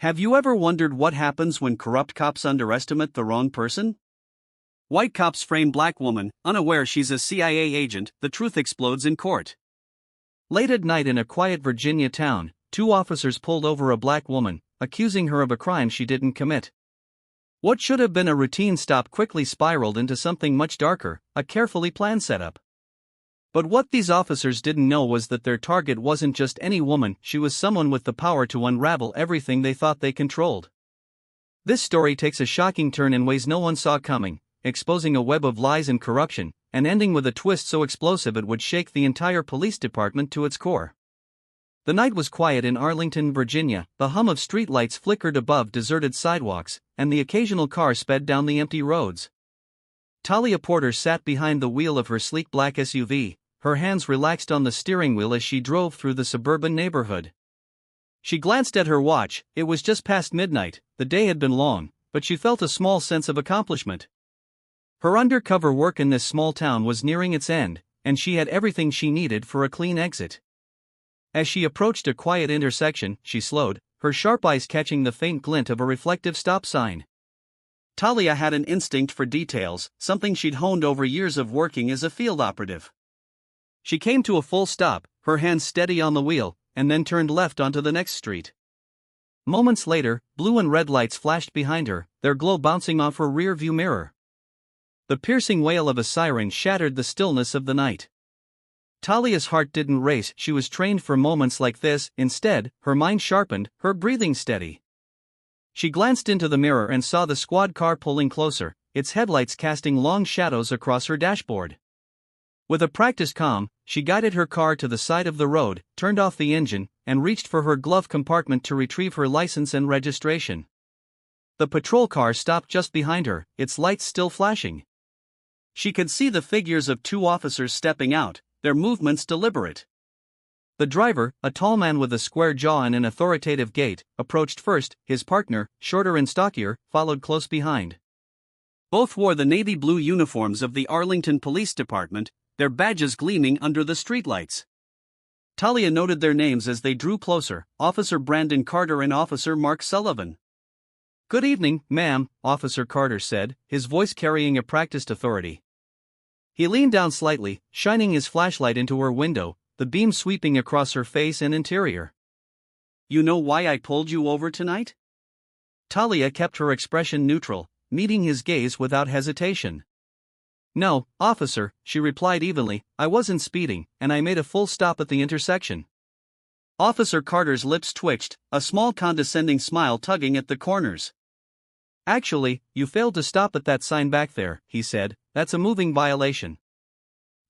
Have you ever wondered what happens when corrupt cops underestimate the wrong person? White cops frame black woman, unaware she's a CIA agent. The truth explodes in court. Late at night in a quiet Virginia town, two officers pulled over a black woman, accusing her of a crime she didn't commit. What should have been a routine stop quickly spiraled into something much darker, a carefully planned setup. But what these officers didn't know was that their target wasn't just any woman, she was someone with the power to unravel everything they thought they controlled. This story takes a shocking turn in ways no one saw coming, exposing a web of lies and corruption, and ending with a twist so explosive it would shake the entire police department to its core. The night was quiet in Arlington, Virginia. The hum of streetlights flickered above deserted sidewalks, and the occasional car sped down the empty roads. Talia Porter sat behind the wheel of her sleek black SUV, her hands relaxed on the steering wheel as she drove through the suburban neighborhood. She glanced at her watch. It was just past midnight. The day had been long, but she felt a small sense of accomplishment. Her undercover work in this small town was nearing its end, and she had everything she needed for a clean exit. As she approached a quiet intersection, she slowed, her sharp eyes catching the faint glint of a reflective stop sign. Talia had an instinct for details, something she'd honed over years of working as a field operative. She came to a full stop, her hands steady on the wheel, and then turned left onto the next street. Moments later, blue and red lights flashed behind her, their glow bouncing off her rear-view mirror. The piercing wail of a siren shattered the stillness of the night. Talia's heart didn't race, she was trained for moments like this. Instead, her mind sharpened, her breathing steady. She glanced into the mirror and saw the squad car pulling closer, its headlights casting long shadows across her dashboard. With a practiced calm, she guided her car to the side of the road, turned off the engine, and reached for her glove compartment to retrieve her license and registration. The patrol car stopped just behind her, its lights still flashing. She could see the figures of two officers stepping out, their movements deliberate. The driver, a tall man with a square jaw and an authoritative gait, approached first. His partner, shorter and stockier, followed close behind. Both wore the navy blue uniforms of the Arlington Police Department, their badges gleaming under the streetlights. Talia noted their names as they drew closer: Officer Brandon Carter and Officer Mark Sullivan. "Good evening, ma'am," Officer Carter said, his voice carrying a practiced authority. He leaned down slightly, shining his flashlight into her window, the beam sweeping across her face and interior. "You know why I pulled you over tonight?" Talia kept her expression neutral, meeting his gaze without hesitation. "No, officer," she replied evenly, "I wasn't speeding, and I made a full stop at the intersection." Officer Carter's lips twitched, a small condescending smile tugging at the corners. "Actually, you failed to stop at that sign back there," he said. "That's a moving violation."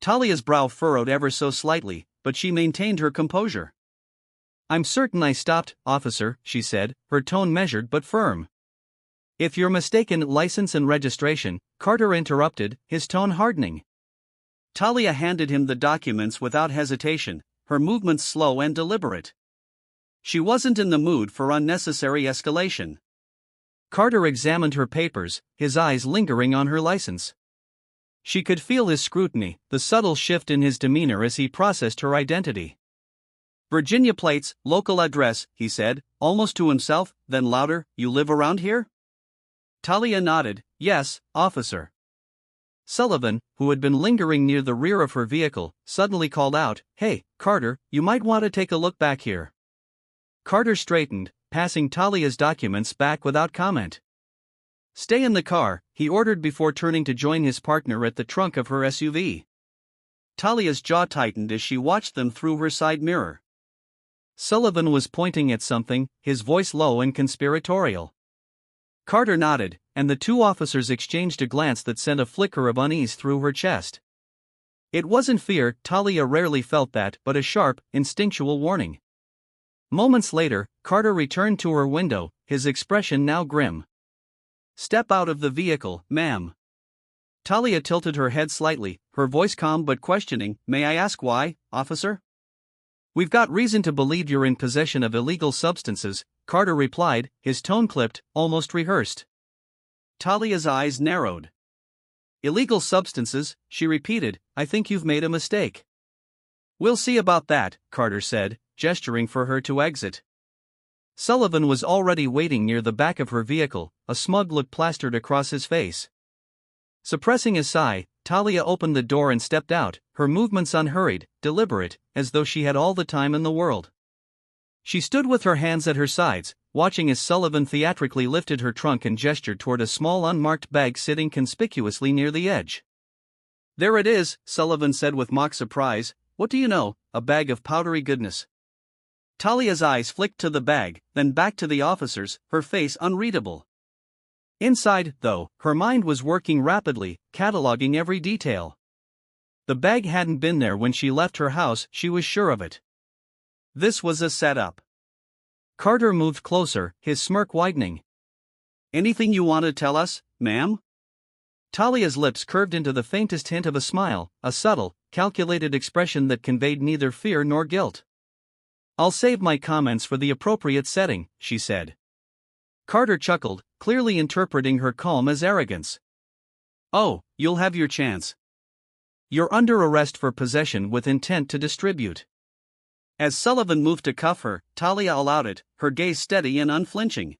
Talia's brow furrowed ever so slightly, but she maintained her composure. "I'm certain I stopped, officer," she said, her tone measured but firm. "If you're mistaken, license and registration," Carter interrupted, his tone hardening. Talia handed him the documents without hesitation, her movements slow and deliberate. She wasn't in the mood for unnecessary escalation. Carter examined her papers, his eyes lingering on her license. She could feel his scrutiny, the subtle shift in his demeanor as he processed her identity. "Virginia plates, local address," he said, almost to himself, then louder, "You live around here?" Talia nodded. "Yes, officer." Sullivan, who had been lingering near the rear of her vehicle, suddenly called out, "Hey, Carter, you might want to take a look back here." Carter straightened, passing Talia's documents back without comment. "Stay in the car," he ordered before turning to join his partner at the trunk of her SUV. Talia's jaw tightened as she watched them through her side mirror. Sullivan was pointing at something, his voice low and conspiratorial. Carter nodded, and the two officers exchanged a glance that sent a flicker of unease through her chest. It wasn't fear, Talia rarely felt that, but a sharp, instinctual warning. Moments later, Carter returned to her window, his expression now grim. "Step out of the vehicle, ma'am." Talia tilted her head slightly, her voice calm but questioning. "May I ask why, officer?" "We've got reason to believe you're in possession of illegal substances," Carter replied, his tone clipped, almost rehearsed. Talia's eyes narrowed. "Illegal substances," she repeated. "I think you've made a mistake." "We'll see about that," Carter said, gesturing for her to exit. Sullivan was already waiting near the back of her vehicle, a smug look plastered across his face. Suppressing a sigh, Talia opened the door and stepped out, her movements unhurried, deliberate, as though she had all the time in the world. She stood with her hands at her sides, watching as Sullivan theatrically lifted her trunk and gestured toward a small unmarked bag sitting conspicuously near the edge. "There it is," Sullivan said with mock surprise. "What do you know, a bag of powdery goodness." Talia's eyes flicked to the bag, then back to the officers, her face unreadable. Inside, though, her mind was working rapidly, cataloging every detail. The bag hadn't been there when she left her house, she was sure of it. This was a setup. Carter moved closer, his smirk widening. "Anything you want to tell us, ma'am?" Talia's lips curved into the faintest hint of a smile, a subtle, calculated expression that conveyed neither fear nor guilt. "I'll save my comments for the appropriate setting," she said. Carter chuckled, clearly interpreting her calm as arrogance. "Oh, you'll have your chance. You're under arrest for possession with intent to distribute." As Sullivan moved to cuff her, Talia allowed it, her gaze steady and unflinching.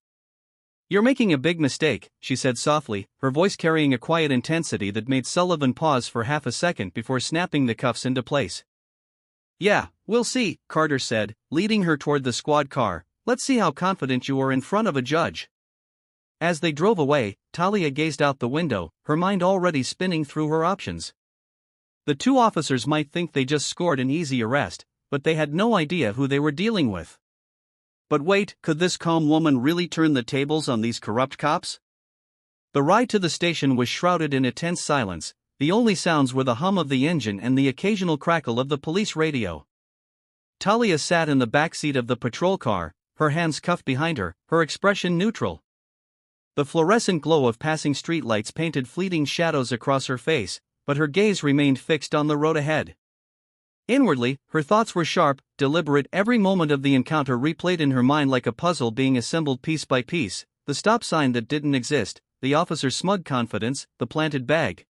"You're making a big mistake," she said softly, her voice carrying a quiet intensity that made Sullivan pause for half a second before snapping the cuffs into place. "Yeah, we'll see," Carter said, leading her toward the squad car. "Let's see how confident you are in front of a judge." As they drove away, Talia gazed out the window, her mind already spinning through her options. The two officers might think they just scored an easy arrest, but they had no idea who they were dealing with. But wait, could this calm woman really turn the tables on these corrupt cops? The ride to the station was shrouded in a tense silence. The only sounds were the hum of the engine and the occasional crackle of the police radio. Talia sat in the back seat of the patrol car, her hands cuffed behind her, her expression neutral. The fluorescent glow of passing streetlights painted fleeting shadows across her face, but her gaze remained fixed on the road ahead. Inwardly, her thoughts were sharp, deliberate, every moment of the encounter replayed in her mind like a puzzle being assembled piece by piece, the stop sign that didn't exist, the officer's smug confidence, the planted bag.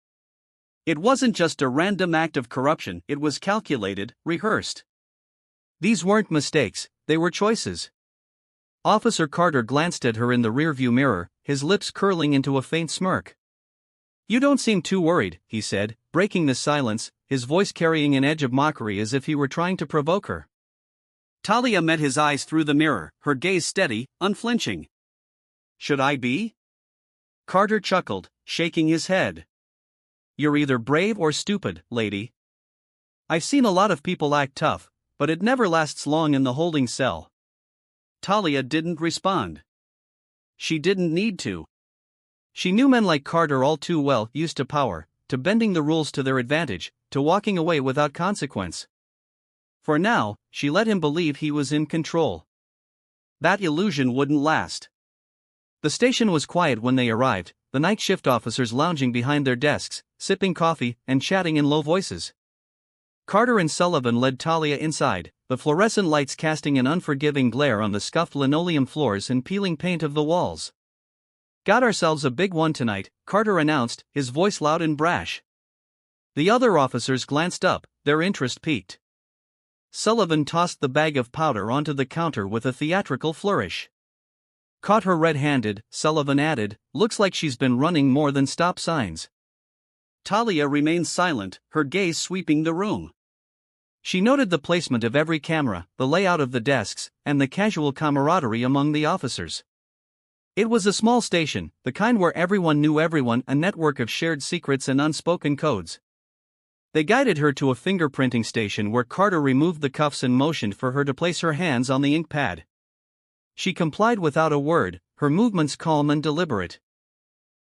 It wasn't just a random act of corruption, it was calculated, rehearsed. These weren't mistakes, they were choices. Officer Carter glanced at her in the rearview mirror, his lips curling into a faint smirk. "You don't seem too worried," he said, breaking the silence, his voice carrying an edge of mockery as if he were trying to provoke her. Talia met his eyes through the mirror, her gaze steady, unflinching. "Should I be?" Carter chuckled, shaking his head. "You're either brave or stupid, lady. I've seen a lot of people act tough, but it never lasts long in the holding cell." Talia didn't respond. She didn't need to. She knew men like Carter all too well, used to power, to bending the rules to their advantage, to walking away without consequence. For now, she let him believe he was in control. That illusion wouldn't last. The station was quiet when they arrived, the night shift officers lounging behind their desks, sipping coffee and chatting in low voices. Carter and Sullivan led Talia inside, the fluorescent lights casting an unforgiving glare on the scuffed linoleum floors and peeling paint of the walls. "Got ourselves a big one tonight," Carter announced, his voice loud and brash. The other officers glanced up, their interest piqued. Sullivan tossed the bag of powder onto the counter with a theatrical flourish. "Caught her red-handed," Sullivan added, "looks like she's been running more than stop signs." Talia remained silent, her gaze sweeping the room. She noted the placement of every camera, the layout of the desks, and the casual camaraderie among the officers. It was a small station, the kind where everyone knew everyone, a network of shared secrets and unspoken codes. They guided her to a fingerprinting station where Carter removed the cuffs and motioned for her to place her hands on the ink pad. She complied without a word, her movements calm and deliberate.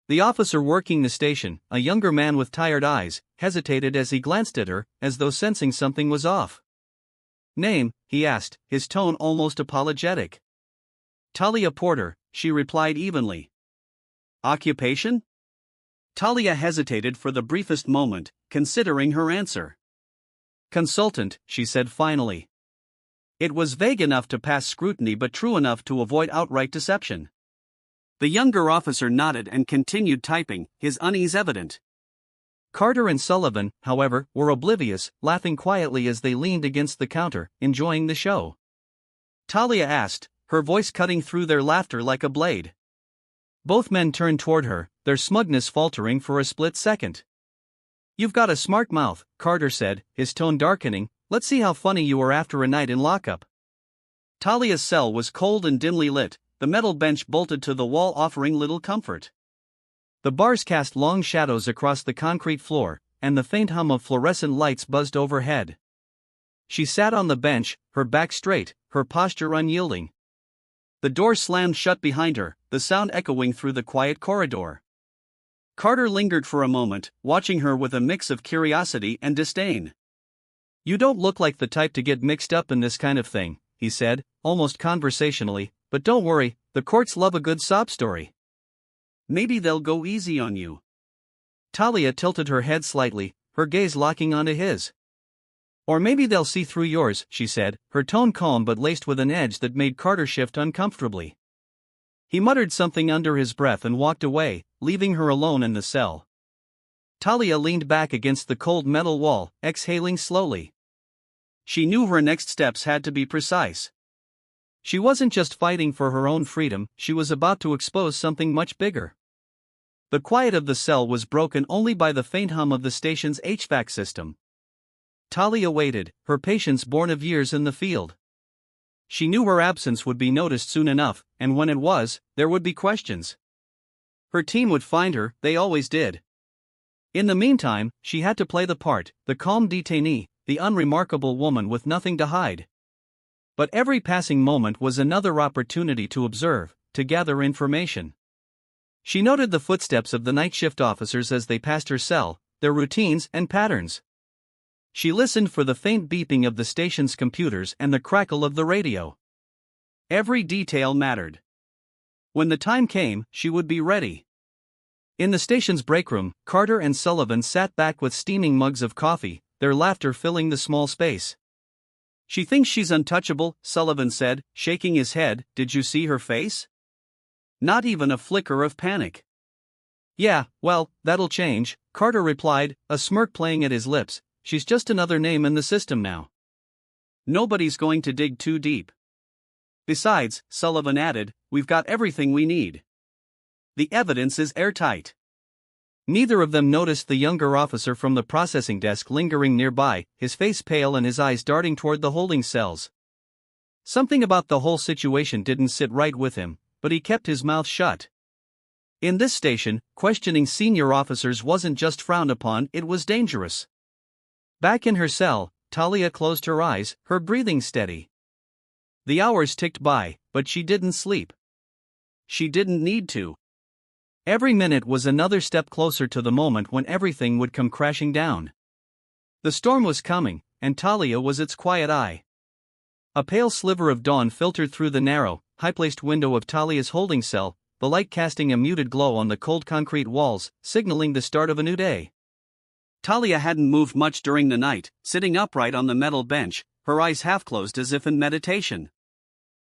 The officer working the station, a younger man with tired eyes, hesitated as he glanced at her, as though sensing something was off. "Name?" he asked, his tone almost apologetic. "Talia Porter," she replied evenly. "Occupation?" Talia hesitated for the briefest moment, considering her answer. "Consultant," she said finally. It was vague enough to pass scrutiny but true enough to avoid outright deception. The younger officer nodded and continued typing, his unease evident. Carter and Sullivan, however, were oblivious, laughing quietly as they leaned against the counter, enjoying the show. Talia asked, her voice cutting through their laughter like a blade. Both men turned toward her, their smugness faltering for a split second. "You've got a smart mouth," Carter said, his tone darkening. "Let's see how funny you were after a night in lockup." Talia's cell was cold and dimly lit, the metal bench bolted to the wall offering little comfort. The bars cast long shadows across the concrete floor, and the faint hum of fluorescent lights buzzed overhead. She sat on the bench, her back straight, her posture unyielding. The door slammed shut behind her, the sound echoing through the quiet corridor. Carter lingered for a moment, watching her with a mix of curiosity and disdain. "You don't look like the type to get mixed up in this kind of thing," he said, almost conversationally, "but don't worry, the courts love a good sob story." "Maybe they'll go easy on you." Talia tilted her head slightly, her gaze locking onto his. "Or maybe they'll see through yours," she said, her tone calm but laced with an edge that made Carter shift uncomfortably. He muttered something under his breath and walked away, leaving her alone in the cell. Talia leaned back against the cold metal wall, exhaling slowly. She knew her next steps had to be precise. She wasn't just fighting for her own freedom, she was about to expose something much bigger. The quiet of the cell was broken only by the faint hum of the station's HVAC system. Talia waited, her patience born of years in the field. She knew her absence would be noticed soon enough, and when it was, there would be questions. Her team would find her, they always did. In the meantime, she had to play the part, the calm detainee, the unremarkable woman with nothing to hide. But every passing moment was another opportunity to observe, to gather information. She noted the footsteps of the night shift officers as they passed her cell, their routines and patterns. She listened for the faint beeping of the station's computers and the crackle of the radio. Every detail mattered. When the time came, she would be ready. In the station's break room, Carter and Sullivan sat back with steaming mugs of coffee, their laughter filling the small space. "She thinks she's untouchable," Sullivan said, shaking his head. "Did you see her face? Not even a flicker of panic." "Yeah, well, that'll change," Carter replied, a smirk playing at his lips. "She's just another name in the system now. Nobody's going to dig too deep. Besides," Sullivan added, "we've got everything we need. The evidence is airtight." Neither of them noticed the younger officer from the processing desk lingering nearby, his face pale and his eyes darting toward the holding cells. Something about the whole situation didn't sit right with him, but he kept his mouth shut. In this station, questioning senior officers wasn't just frowned upon, it was dangerous. Back in her cell, Talia closed her eyes, her breathing steady. The hours ticked by, but she didn't sleep. She didn't need to. Every minute was another step closer to the moment when everything would come crashing down. The storm was coming, and Talia was its quiet eye. A pale sliver of dawn filtered through the narrow, high-placed window of Talia's holding cell, the light casting a muted glow on the cold concrete walls, signaling the start of a new day. Talia hadn't moved much during the night, sitting upright on the metal bench, her eyes half-closed as if in meditation.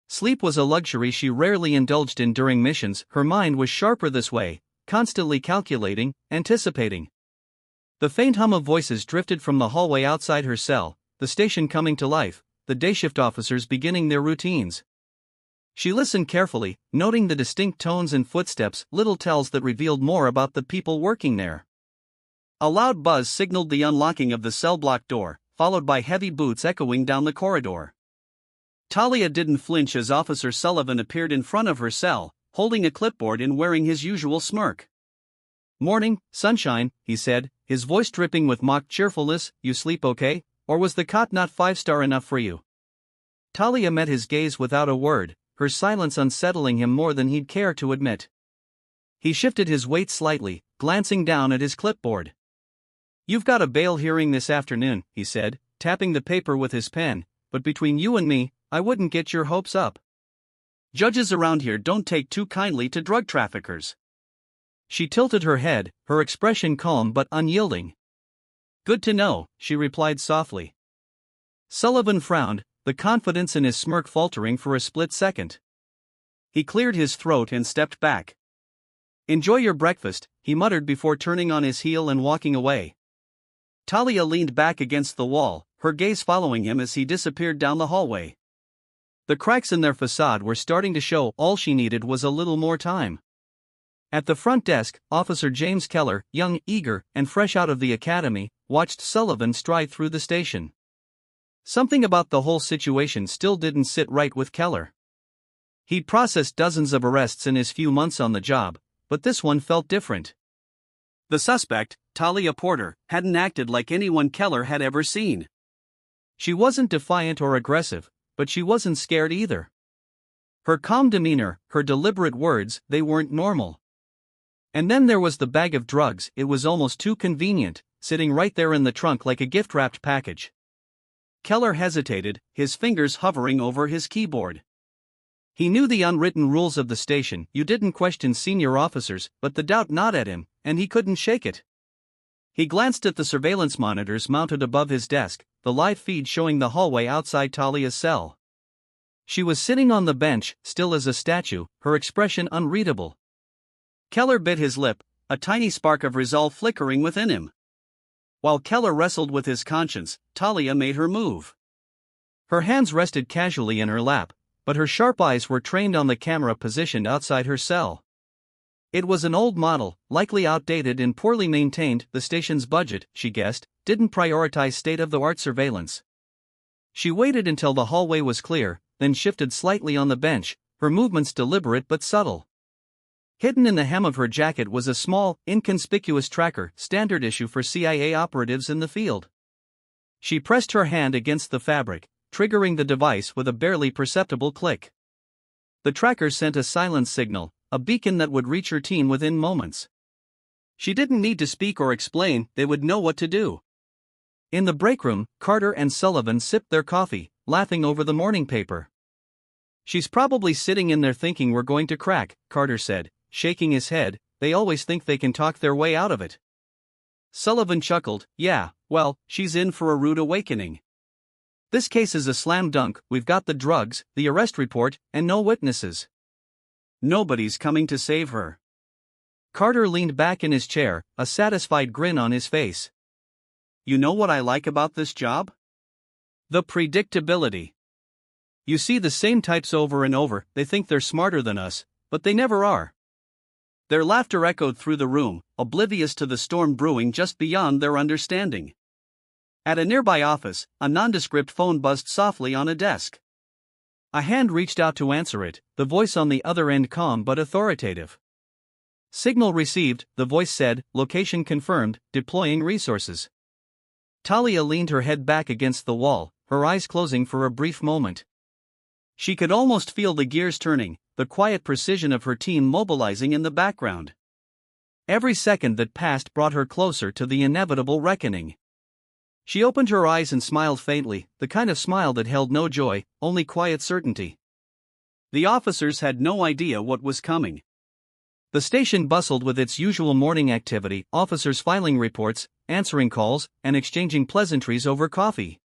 Sleep was a luxury she rarely indulged in during missions. Her mind was sharper this way, constantly calculating, anticipating. The faint hum of voices drifted from the hallway outside her cell, the station coming to life, the day shift officers beginning their routines. She listened carefully, noting the distinct tones and footsteps, little tells that revealed more about the people working there. A loud buzz signaled the unlocking of the cell block door, followed by heavy boots echoing down the corridor. Talia didn't flinch as Officer Sullivan appeared in front of her cell, holding a clipboard and wearing his usual smirk. "Morning, sunshine," he said, his voice dripping with mock cheerfulness. "You sleep okay, or was the cot not 5-star enough for you?" Talia met his gaze without a word, her silence unsettling him more than he'd care to admit. He shifted his weight slightly, glancing down at his clipboard. "You've got a bail hearing this afternoon," he said, tapping the paper with his pen, "but between you and me, I wouldn't get your hopes up. Judges around here don't take too kindly to drug traffickers." She tilted her head, her expression calm but unyielding. "Good to know," she replied softly. Sullivan frowned, the confidence in his smirk faltering for a split second. He cleared his throat and stepped back. "Enjoy your breakfast," he muttered before turning on his heel and walking away. Talia leaned back against the wall, her gaze following him as he disappeared down the hallway. The cracks in their facade were starting to show. All she needed was a little more time. At the front desk, Officer James Keller, young, eager, and fresh out of the academy, watched Sullivan stride through the station. Something about the whole situation still didn't sit right with Keller. He'd processed dozens of arrests in his few months on the job, but this one felt different. The suspect, Talia Porter, hadn't acted like anyone Keller had ever seen. She wasn't defiant or aggressive, but she wasn't scared either. Her calm demeanor, her deliberate words, they weren't normal. And then there was the bag of drugs. It was almost too convenient, sitting right there in the trunk like a gift-wrapped package. Keller hesitated, his fingers hovering over his keyboard. He knew the unwritten rules of the station. You didn't question senior officers, but the doubt gnawed at him, and he couldn't shake it. He glanced at the surveillance monitors mounted above his desk, the live feed showing the hallway outside Talia's cell. She was sitting on the bench, still as a statue, her expression unreadable. Keller bit his lip, a tiny spark of resolve flickering within him. While Keller wrestled with his conscience, Talia made her move. Her hands rested casually in her lap, but her sharp eyes were trained on the camera positioned outside her cell. It was an old model, likely outdated and poorly maintained. The station's budget, she guessed, didn't prioritize state-of-the-art surveillance. She waited until the hallway was clear, then shifted slightly on the bench, her movements deliberate but subtle. Hidden in the hem of her jacket was a small, inconspicuous tracker, standard issue for CIA operatives in the field. She pressed her hand against the fabric, triggering the device with a barely perceptible click. The tracker sent a silence signal, a beacon that would reach her team within moments. She didn't need to speak or explain, they would know what to do. In the break room, Carter and Sullivan sipped their coffee, laughing over the morning paper. "She's probably sitting in there thinking we're going to crack," Carter said, shaking his head. "They always think they can talk their way out of it." Sullivan chuckled. "Yeah, well, she's in for a rude awakening. This case is a slam dunk. We've got the drugs, the arrest report, and no witnesses. Nobody's coming to save her." Carter leaned back in his chair, a satisfied grin on his face. "You know what I like about this job? The predictability. You see the same types over and over. They think they're smarter than us, but they never are." Their laughter echoed through the room, oblivious to the storm brewing just beyond their understanding. At a nearby office, a nondescript phone buzzed softly on a desk. A hand reached out to answer it, the voice on the other end calm but authoritative. "Signal received," the voice said, "location confirmed, deploying resources." Talia leaned her head back against the wall, her eyes closing for a brief moment. She could almost feel the gears turning, the quiet precision of her team mobilizing in the background. Every second that passed brought her closer to the inevitable reckoning. She opened her eyes and smiled faintly, the kind of smile that held no joy, only quiet certainty. The officers had no idea what was coming. The station bustled with its usual morning activity, officers filing reports, answering calls, and exchanging pleasantries over coffee.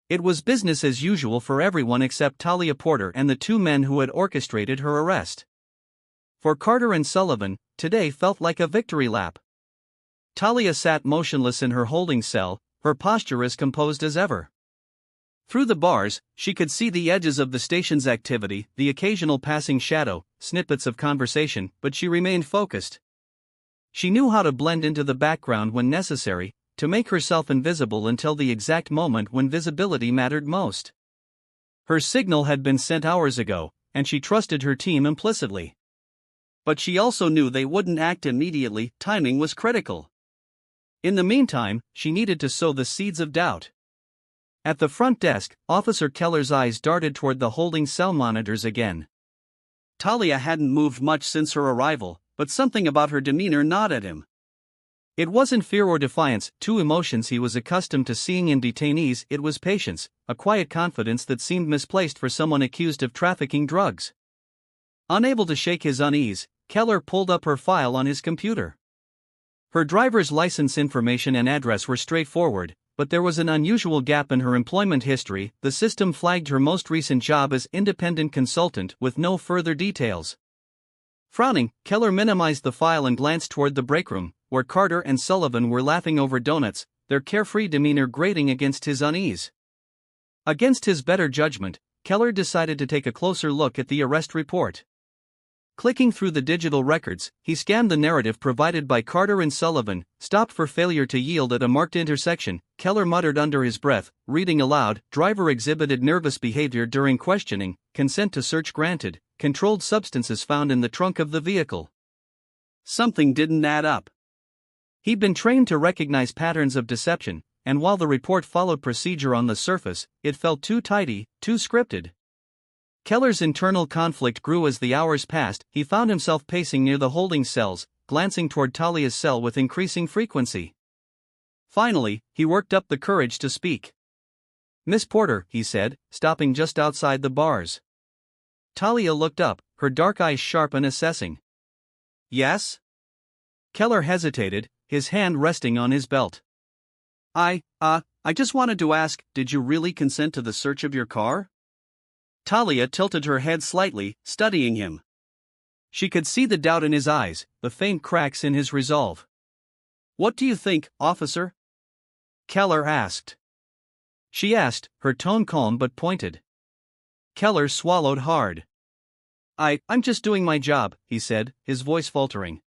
It was business as usual for everyone except Talia Porter and the two men who had orchestrated her arrest. For Carter and Sullivan, today felt like a victory lap. Talia sat motionless in her holding cell, her posture as composed as ever. Through the bars, she could see the edges of the station's activity, the occasional passing shadow, snippets of conversation, but she remained focused. She knew how to blend into the background when necessary, to make herself invisible until the exact moment when visibility mattered most. Her signal had been sent hours ago, and she trusted her team implicitly. But she also knew they wouldn't act immediately. Timing was critical. In the meantime, she needed to sow the seeds of doubt. At the front desk, Officer Keller's eyes darted toward the holding cell monitors again. Talia hadn't moved much since her arrival, but something about her demeanor gnawed at him. It wasn't fear or defiance, two emotions he was accustomed to seeing in detainees. It was patience, a quiet confidence that seemed misplaced for someone accused of trafficking drugs. Unable to shake his unease, Keller pulled up her file on his computer. Her driver's license information and address were straightforward, but there was an unusual gap in her employment history. The system flagged her most recent job as independent consultant with no further details. Frowning, Keller minimized the file and glanced toward the break room, where Carter and Sullivan were laughing over donuts, their carefree demeanor grating against his unease. Against his better judgment, Keller decided to take a closer look at the arrest report. Clicking through the digital records, he scanned the narrative provided by Carter and Sullivan. Stopped for failure to yield at a marked intersection, Keller muttered under his breath, reading aloud. Driver exhibited nervous behavior during questioning, consent to search granted, controlled substances found in the trunk of the vehicle. Something didn't add up. He'd been trained to recognize patterns of deception, and while the report followed procedure on the surface, it felt too tidy, too scripted. Keller's internal conflict grew as the hours passed. He found himself pacing near the holding cells, glancing toward Talia's cell with increasing frequency. Finally, he worked up the courage to speak. "Miss Porter," he said, stopping just outside the bars. Talia looked up, her dark eyes sharp and assessing. "Yes?" Keller hesitated, his hand resting on his belt. I just wanted to ask, did you really consent to the search of your car?" Talia tilted her head slightly, studying him. She could see the doubt in his eyes, the faint cracks in his resolve. "What do you think, officer?" Keller asked. She asked, her tone calm but pointed. Keller swallowed hard. I'm just doing my job," he said, his voice faltering.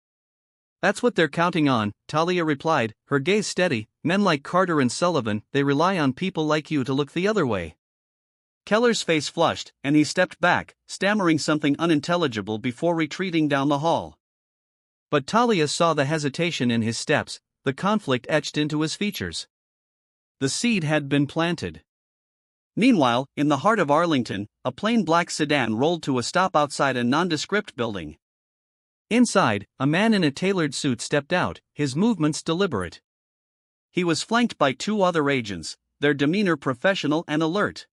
"That's what they're counting on," Talia replied, her gaze steady. "Men like Carter and Sullivan, they rely on people like you to look the other way." Keller's face flushed, and he stepped back, stammering something unintelligible before retreating down the hall. But Talia saw the hesitation in his steps, the conflict etched into his features. The seed had been planted. Meanwhile, in the heart of Arlington, a plain black sedan rolled to a stop outside a nondescript building. Inside, a man in a tailored suit stepped out, his movements deliberate. He was flanked by two other agents, their demeanor professional and alert.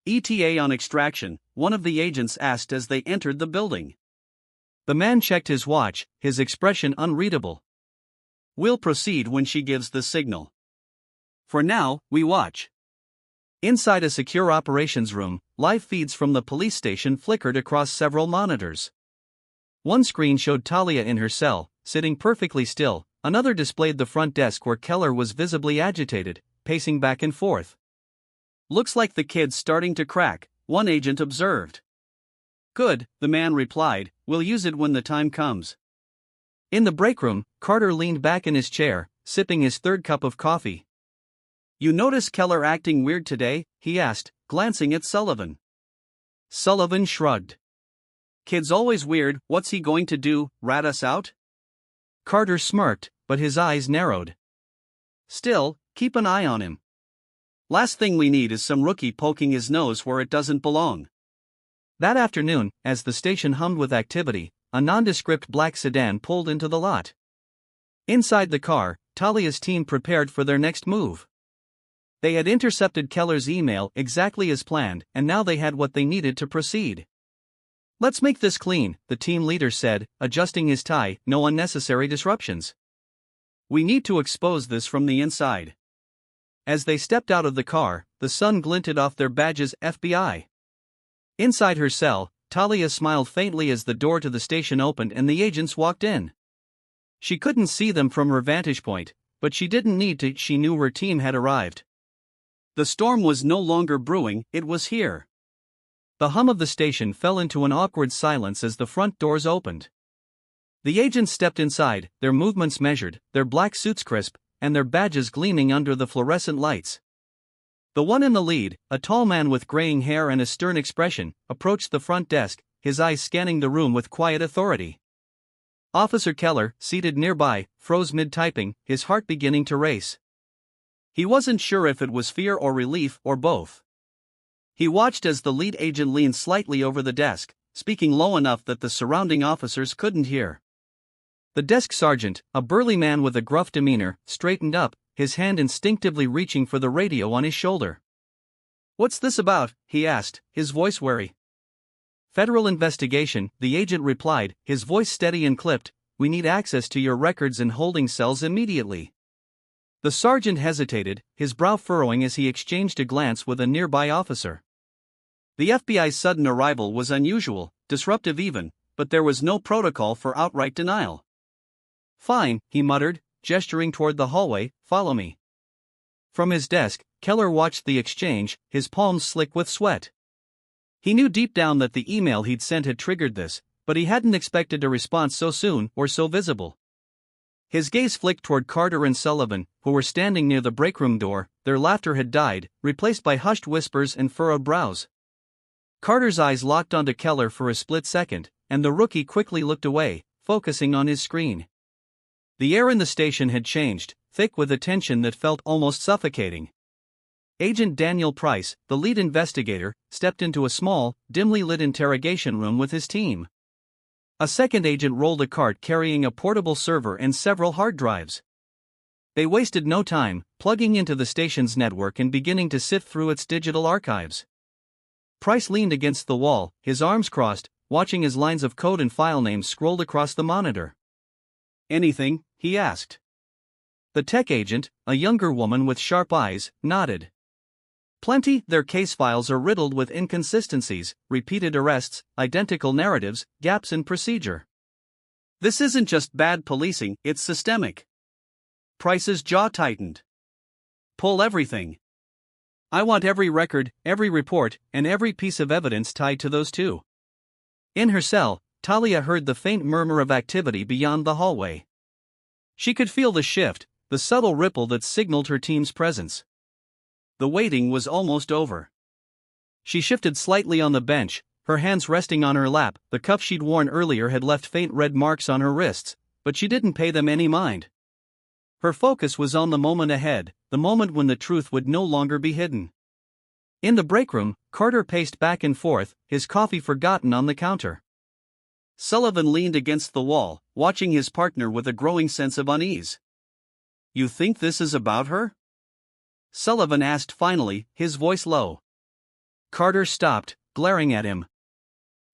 "ETA on extraction," one of the agents asked as they entered the building. The man checked his watch, his expression unreadable. "We'll proceed when she gives the signal. For now, we watch." Inside a secure operations room, live feeds from the police station flickered across several monitors. One screen showed Talia in her cell, sitting perfectly still, another displayed the front desk where Keller was visibly agitated, pacing back and forth. "Looks like the kid's starting to crack," one agent observed. "Good," the man replied, "we'll use it when the time comes." In the break room, Carter leaned back in his chair, sipping his third cup of coffee. "You notice Keller acting weird today?" he asked, glancing at Sullivan. Sullivan shrugged. "Kid's always weird, what's he going to do, rat us out?" Carter smirked, but his eyes narrowed. "Still, keep an eye on him. Last thing we need is some rookie poking his nose where it doesn't belong." That afternoon, as the station hummed with activity, a nondescript black sedan pulled into the lot. Inside the car, Talia's team prepared for their next move. They had intercepted Keller's email exactly as planned, and now they had what they needed to proceed. "Let's make this clean," the team leader said, adjusting his tie. "No unnecessary disruptions. We need to expose this from the inside." As they stepped out of the car, the sun glinted off their badges. FBI. Inside her cell, Talia smiled faintly as the door to the station opened and the agents walked in. She couldn't see them from her vantage point, but she didn't need to. She knew her team had arrived. The storm was no longer brewing, it was here. The hum of the station fell into an awkward silence as the front doors opened. The agents stepped inside, their movements measured, their black suits crisp, and their badges gleaming under the fluorescent lights. The one in the lead, a tall man with graying hair and a stern expression, approached the front desk, his eyes scanning the room with quiet authority. Officer Keller, seated nearby, froze mid-typing, his heart beginning to race. He wasn't sure if it was fear or relief or both. He watched as the lead agent leaned slightly over the desk, speaking low enough that the surrounding officers couldn't hear. The desk sergeant, a burly man with a gruff demeanor, straightened up, his hand instinctively reaching for the radio on his shoulder. "What's this about?" he asked, his voice wary. "Federal investigation," the agent replied, his voice steady and clipped. "We need access to your records and holding cells immediately." The sergeant hesitated, his brow furrowing as he exchanged a glance with a nearby officer. The FBI's sudden arrival was unusual, disruptive even, but there was no protocol for outright denial. "Fine," he muttered, gesturing toward the hallway, "follow me." From his desk, Keller watched the exchange, his palms slick with sweat. He knew deep down that the email he'd sent had triggered this, but he hadn't expected a response so soon or so visible. His gaze flicked toward Carter and Sullivan, who were standing near the breakroom door. Their laughter had died, replaced by hushed whispers and furrowed brows. Carter's eyes locked onto Keller for a split second, and the rookie quickly looked away, focusing on his screen. The air in the station had changed, thick with a tension that felt almost suffocating. Agent Daniel Price, the lead investigator, stepped into a small, dimly lit interrogation room with his team. A second agent rolled a cart carrying a portable server and several hard drives. They wasted no time, plugging into the station's network and beginning to sift through its digital archives. Price leaned against the wall, his arms crossed, watching as lines of code and file names scrolled across the monitor. Anything? He asked. The tech agent, a younger woman with sharp eyes, nodded. Plenty. Their case files are riddled with inconsistencies, repeated arrests, identical narratives, gaps in procedure. This isn't just bad policing, it's systemic. Price's jaw tightened. Pull everything. I want every record, every report, and every piece of evidence tied to those two. In her cell, Talia heard the faint murmur of activity beyond the hallway. She could feel the shift, the subtle ripple that signaled her team's presence. The waiting was almost over. She shifted slightly on the bench, her hands resting on her lap. The cuff she'd worn earlier had left faint red marks on her wrists, but she didn't pay them any mind. Her focus was on the moment ahead, the moment when the truth would no longer be hidden. In the breakroom, Carter paced back and forth, his coffee forgotten on the counter. Sullivan leaned against the wall, watching his partner with a growing sense of unease. "You think this is about her?" Sullivan asked finally, his voice low. Carter stopped, glaring at him.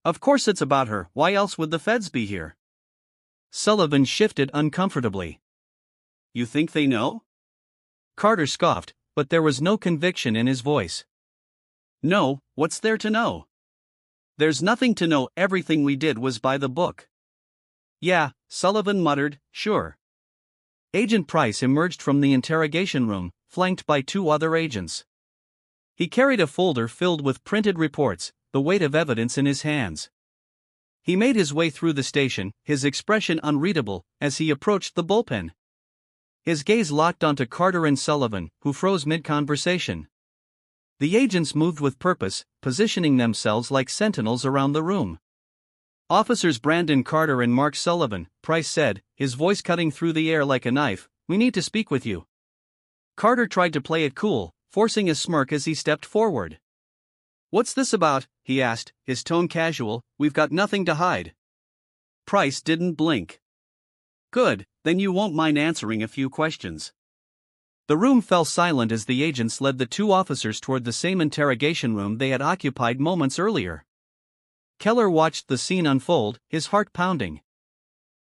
"Of course it's about her, why else would the feds be here?" Sullivan shifted uncomfortably. "You think they know?" Carter scoffed, but there was no conviction in his voice. "No, what's there to know? There's nothing to know, everything we did was by the book." "Yeah," Sullivan muttered, "sure." Agent Price emerged from the interrogation room, flanked by two other agents. He carried a folder filled with printed reports, the weight of evidence in his hands. He made his way through the station, his expression unreadable, as he approached the bullpen. His gaze locked onto Carter and Sullivan, who froze mid-conversation. The agents moved with purpose, positioning themselves like sentinels around the room. "Officers Brandon Carter and Mark Sullivan," Price said, his voice cutting through the air like a knife, "we need to speak with you." Carter tried to play it cool, forcing a smirk as he stepped forward. "What's this about?" he asked, his tone casual. "We've got nothing to hide." Price didn't blink. "Good, then you won't mind answering a few questions." The room fell silent as the agents led the two officers toward the same interrogation room they had occupied moments earlier. Keller watched the scene unfold, his heart pounding.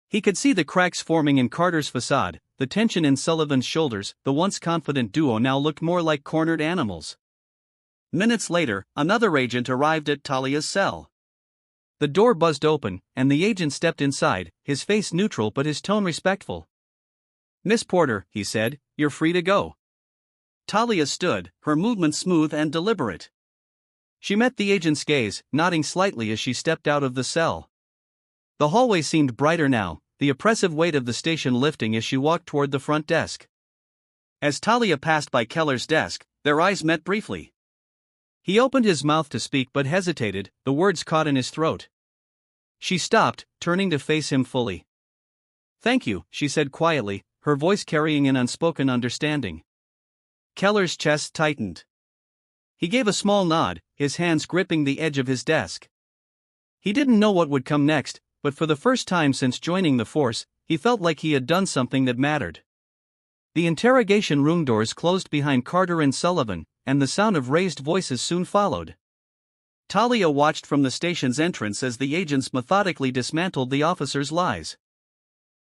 He could see the cracks forming in Carter's facade, the tension in Sullivan's shoulders. The once confident duo now looked more like cornered animals. Minutes later, another agent arrived at Talia's cell. The door buzzed open, and the agent stepped inside, his face neutral but his tone respectful. "Miss Porter," he said, "you're free to go." Talia stood, her movements smooth and deliberate. She met the agent's gaze, nodding slightly as she stepped out of the cell. The hallway seemed brighter now, the oppressive weight of the station lifting as she walked toward the front desk. As Talia passed by Keller's desk, their eyes met briefly. He opened his mouth to speak but hesitated, the words caught in his throat. She stopped, turning to face him fully. "Thank you," she said quietly, her voice carrying an unspoken understanding. Keller's chest tightened. He gave a small nod, his hands gripping the edge of his desk. He didn't know what would come next, but for the first time since joining the force, he felt like he had done something that mattered. The interrogation room doors closed behind Carter and Sullivan, and the sound of raised voices soon followed. Talia watched from the station's entrance as the agents methodically dismantled the officers' lies.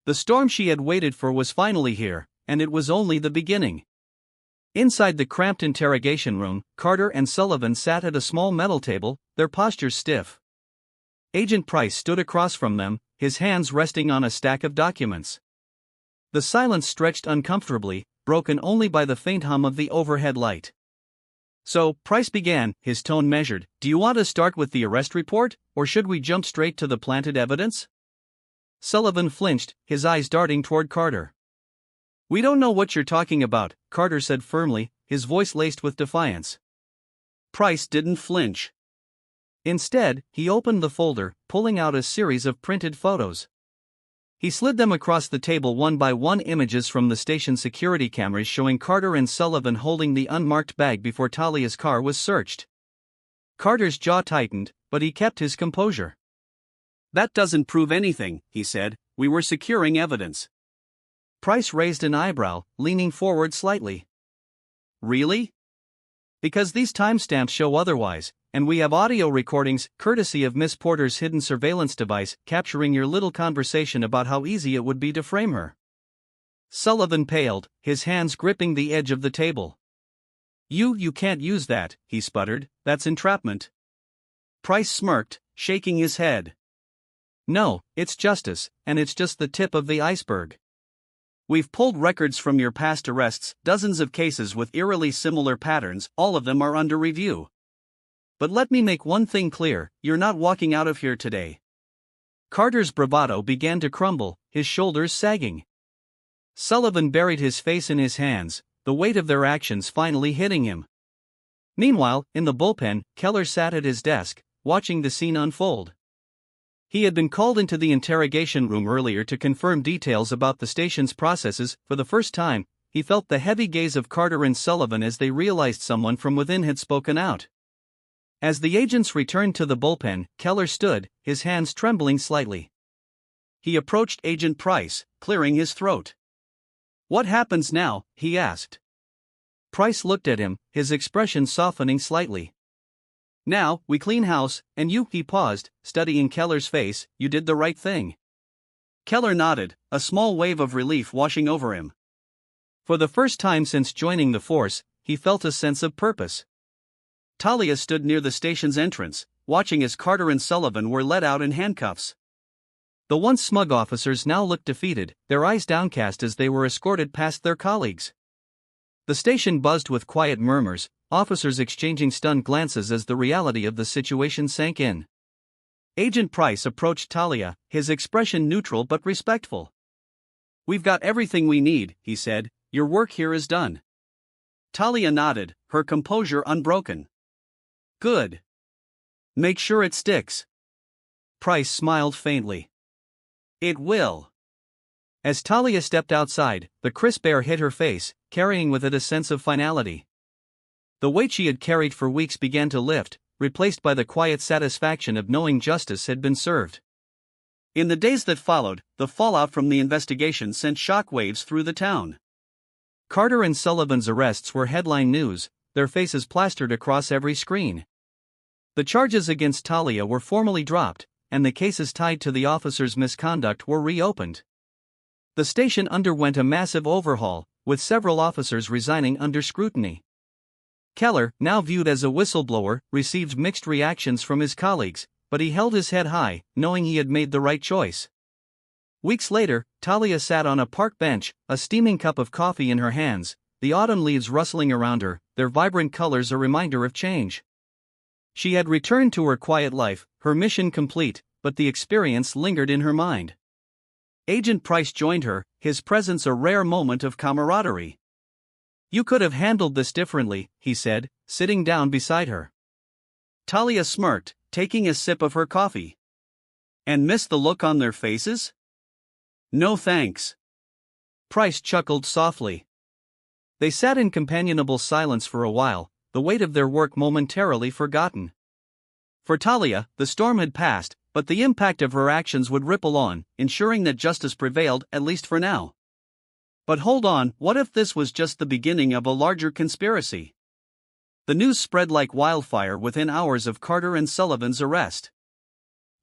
The storm she had waited for was finally here, and it was only the beginning. Inside the cramped interrogation room, Carter and Sullivan sat at a small metal table, their postures stiff. Agent Price stood across from them, his hands resting on a stack of documents. The silence stretched uncomfortably, broken only by the faint hum of the overhead light. So, Price began, his tone measured. Do you want to start with the arrest report, or should we jump straight to the planted evidence? Sullivan flinched, his eyes darting toward Carter. We don't know what you're talking about, Carter said firmly, his voice laced with defiance. Price didn't flinch. Instead, he opened the folder, pulling out a series of printed photos. He slid them across the table one by one, images from the station security cameras showing Carter and Sullivan holding the unmarked bag before Talia's car was searched. Carter's jaw tightened, but he kept his composure. That doesn't prove anything, he said. We were securing evidence. Price raised an eyebrow, leaning forward slightly. Really? Because these timestamps show otherwise, and we have audio recordings, courtesy of Miss Porter's hidden surveillance device, capturing your little conversation about how easy it would be to frame her. Sullivan paled, his hands gripping the edge of the table. You can't use that, he sputtered, that's entrapment. Price smirked, shaking his head. No, it's justice, and it's just the tip of the iceberg. We've pulled records from your past arrests, dozens of cases with eerily similar patterns, all of them are under review. But let me make one thing clear, you're not walking out of here today. Carter's bravado began to crumble, his shoulders sagging. Sullivan buried his face in his hands, the weight of their actions finally hitting him. Meanwhile, in the bullpen, Keller sat at his desk, watching the scene unfold. He had been called into the interrogation room earlier to confirm details about the station's processes. For the first time, he felt the heavy gaze of Carter and Sullivan as they realized someone from within had spoken out. As the agents returned to the bullpen, Keller stood, his hands trembling slightly. He approached Agent Price, clearing his throat. What happens now? He asked. Price looked at him, his expression softening slightly. Now, we clean house, and you, he paused, studying Keller's face, you did the right thing. Keller nodded, a small wave of relief washing over him. For the first time since joining the force, he felt a sense of purpose. Talia stood near the station's entrance, watching as Carter and Sullivan were let out in handcuffs. The once smug officers now looked defeated, their eyes downcast as they were escorted past their colleagues. The station buzzed with quiet murmurs, officers exchanging stunned glances as the reality of the situation sank in. Agent Price approached Talia, his expression neutral but respectful. We've got everything we need, he said, your work here is done. Talia nodded, her composure unbroken. Good. Make sure it sticks. Price smiled faintly. It will. As Talia stepped outside, the crisp air hit her face, carrying with it a sense of finality. The weight she had carried for weeks began to lift, replaced by the quiet satisfaction of knowing justice had been served. In the days that followed, the fallout from the investigation sent shockwaves through the town. Carter and Sullivan's arrests were headline news, their faces plastered across every screen. The charges against Talia were formally dropped, and the cases tied to the officers' misconduct were reopened. The station underwent a massive overhaul, with several officers resigning under scrutiny. Keller, now viewed as a whistleblower, received mixed reactions from his colleagues, but he held his head high, knowing he had made the right choice. Weeks later, Talia sat on a park bench, a steaming cup of coffee in her hands, the autumn leaves rustling around her, their vibrant colors a reminder of change. She had returned to her quiet life, her mission complete, but the experience lingered in her mind. Agent Price joined her, his presence a rare moment of camaraderie. You could have handled this differently, he said, sitting down beside her. Talia smirked, taking a sip of her coffee. And missed the look on their faces? No thanks. Price chuckled softly. They sat in companionable silence for a while, the weight of their work momentarily forgotten. For Talia, the storm had passed, but the impact of her actions would ripple on, ensuring that justice prevailed, at least for now. But hold on, what if this was just the beginning of a larger conspiracy? The news spread like wildfire within hours of Carter and Sullivan's arrest.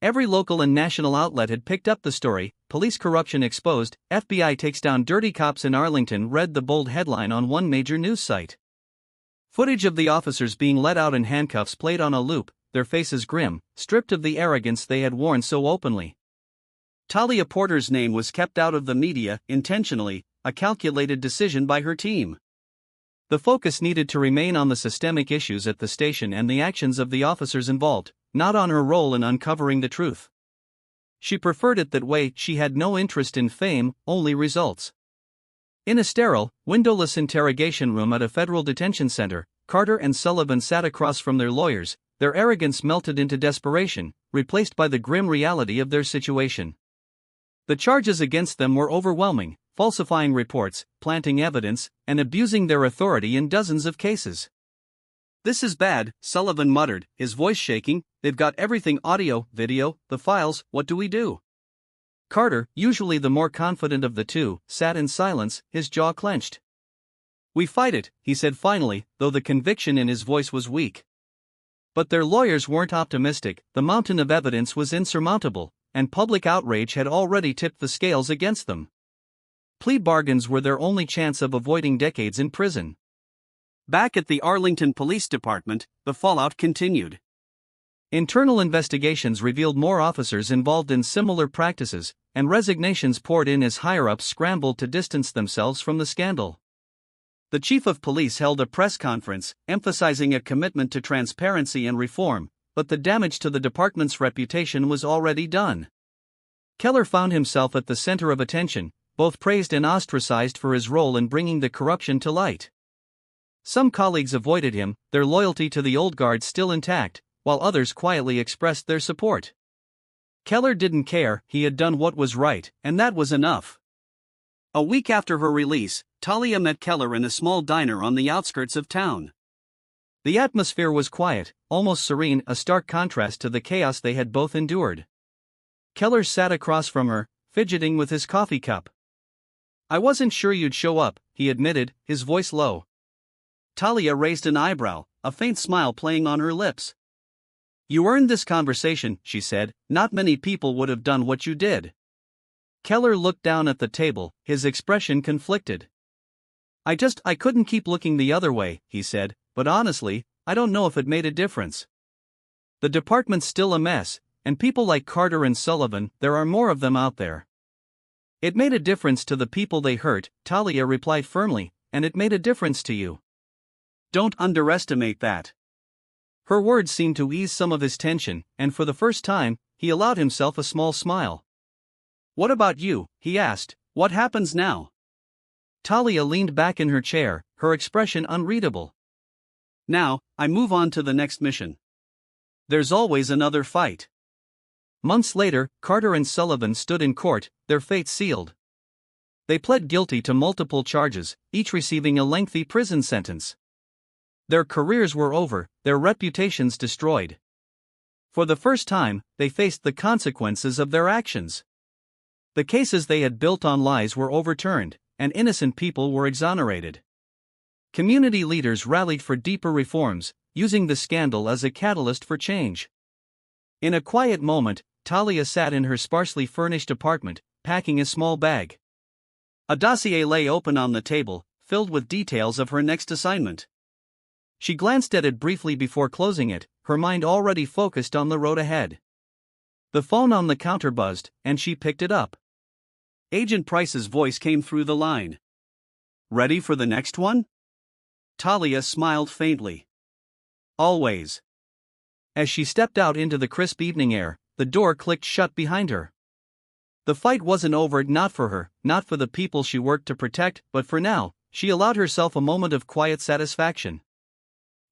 Every local and national outlet had picked up the story, police corruption exposed, FBI takes down dirty cops in Arlington read the bold headline on one major news site. Footage of the officers being let out in handcuffs played on a loop, their faces grim, stripped of the arrogance they had worn so openly. Talia Porter's name was kept out of the media, intentionally, a calculated decision by her team. The focus needed to remain on the systemic issues at the station and the actions of the officers involved, not on her role in uncovering the truth. She preferred it that way. She had no interest in fame, only results. In a sterile, windowless interrogation room at a federal detention center, Carter and Sullivan sat across from their lawyers, their arrogance melted into desperation, replaced by the grim reality of their situation. The charges against them were overwhelming: falsifying reports, planting evidence, and abusing their authority in dozens of cases. "This is bad," Sullivan muttered, his voice shaking. "They've got everything: audio, video, the files. What do we do?" Carter, usually the more confident of the two, sat in silence, his jaw clenched. "We fight it," he said finally, though the conviction in his voice was weak. But their lawyers weren't optimistic. The mountain of evidence was insurmountable, and public outrage had already tipped the scales against them. Plea bargains were their only chance of avoiding decades in prison. Back at the Arlington Police Department, the fallout continued. Internal investigations revealed more officers involved in similar practices, and resignations poured in as higher-ups scrambled to distance themselves from the scandal. The chief of police held a press conference, emphasizing a commitment to transparency and reform, but the damage to the department's reputation was already done. Keller found himself at the center of attention, both praised and ostracized for his role in bringing the corruption to light. Some colleagues avoided him, their loyalty to the old guard still intact, while others quietly expressed their support. Keller didn't care. He had done what was right, and that was enough. A week after her release, Talia met Keller in a small diner on the outskirts of town. The atmosphere was quiet, almost serene, a stark contrast to the chaos they had both endured. Keller sat across from her, fidgeting with his coffee cup. "I wasn't sure you'd show up," he admitted, his voice low. Talia raised an eyebrow, a faint smile playing on her lips. "You earned this conversation," she said. "Not many people would have done what you did." Keller looked down at the table, his expression conflicted. I couldn't keep looking the other way," he said, "but honestly, I don't know if it made a difference. The department's still a mess, and people like Carter and Sullivan, there are more of them out there." "It made a difference to the people they hurt," Talia replied firmly, "and it made a difference to you." "Don't underestimate that." Her words seemed to ease some of his tension, and for the first time, he allowed himself a small smile. "What about you?" he asked. "What happens now?" Talia leaned back in her chair, her expression unreadable. "Now, I move on to the next mission. There's always another fight." Months later, Carter and Sullivan stood in court, their fates sealed. They pled guilty to multiple charges, each receiving a lengthy prison sentence. Their careers were over, their reputations destroyed. For the first time, they faced the consequences of their actions. The cases they had built on lies were overturned, and innocent people were exonerated. Community leaders rallied for deeper reforms, using the scandal as a catalyst for change. In a quiet moment, Talia sat in her sparsely furnished apartment, packing a small bag. A dossier lay open on the table, filled with details of her next assignment. She glanced at it briefly before closing it, her mind already focused on the road ahead. The phone on the counter buzzed, and she picked it up. Agent Price's voice came through the line. "Ready for the next one?" Talia smiled faintly. "Always." As she stepped out into the crisp evening air, the door clicked shut behind her. The fight wasn't over, not for her, not for the people she worked to protect, but for now, she allowed herself a moment of quiet satisfaction.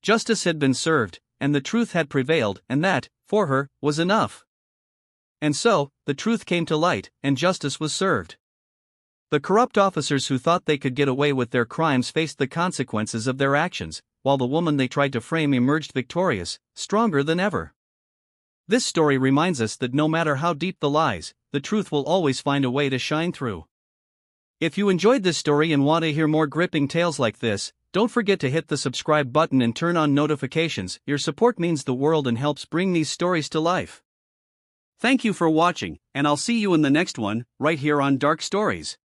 Justice had been served, and the truth had prevailed, and that, for her, was enough. And so, the truth came to light, and justice was served. The corrupt officers who thought they could get away with their crimes faced the consequences of their actions, while the woman they tried to frame emerged victorious, stronger than ever. This story reminds us that no matter how deep the lies, the truth will always find a way to shine through. If you enjoyed this story and want to hear more gripping tales like this, don't forget to hit the subscribe button and turn on notifications. Your support means the world and helps bring these stories to life. Thank you for watching, and I'll see you in the next one, right here on Dark Stories.